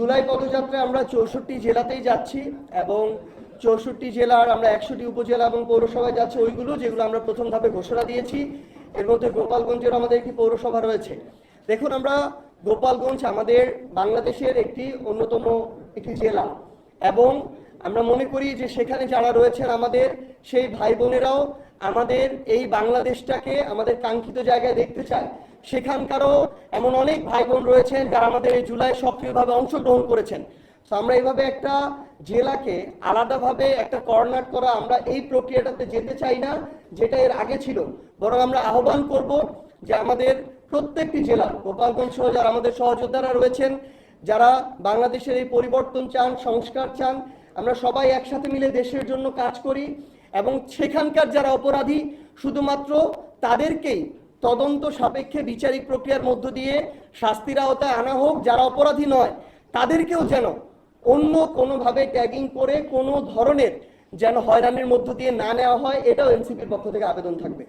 জুলাই পদযাত্রায় আমরা 64 জেলাতেই যাচ্ছি এবং 64 জেলার আমরা 100টি উপজেলা এবং পৌরসভায় যাচ্ছি, ওইগুলো যেগুলো আমরা প্রথম ধাপে ঘোষণা দিয়েছি। এর মধ্যে গোপালগঞ্জের আমাদের একটি পৌরসভা রয়েছে। দেখুন, আমরা গোপালগঞ্জ আমাদের বাংলাদেশের একটি অন্যতম একটি জেলা এবং আমরা মনে করি যে সেখানে যারা রয়েছেন আমাদের সেই ভাই বোনেরাও আমাদের এই বাংলাদেশটাকে আমাদের কাঙ্ক্ষিত জায়গায় দেখতে চায়। সেখানকারও এমন অনেক ভাই বোন রয়েছেন যারা আমাদের এই জুলাই সক্রিয়ভাবে অংশগ্রহণ করেছেন। তো আমরা এইভাবে একটা জেলাকে আলাদাভাবে একটা কর্নার করা, আমরা এই প্রক্রিয়াটাতে যেতে চাই না যেটা এর আগে ছিল। বরং আমরা আহ্বান করব যে আমাদের প্রত্যেকটি জেলা, গোপালগঞ্জ সহ যারা আমাদের সহযোদ্ধারা রয়েছেন, যারা বাংলাদেশের এই পরিবর্তন চান, সংস্কার চান, আমরা সবাই একসাথে মিলে দেশের জন্য কাজ করি এবং সেখানকার যারা অপরাধী শুধুমাত্র তাদেরকেই তদন্ত সাপেক্ষে বিচারিক প্রক্রিয়ার মধ্য দিয়ে শাস্তির আওতায় আনা হোক। যারা অপরাধী নয় তাদেরকেও যেন অন্য কোনোভাবে ট্যাগিং করে কোনো ধরনের যেন হয়রানির মধ্য দিয়ে না নেওয়া হয়, এটাও এনসিপির পক্ষ থেকে আবেদন থাকবে।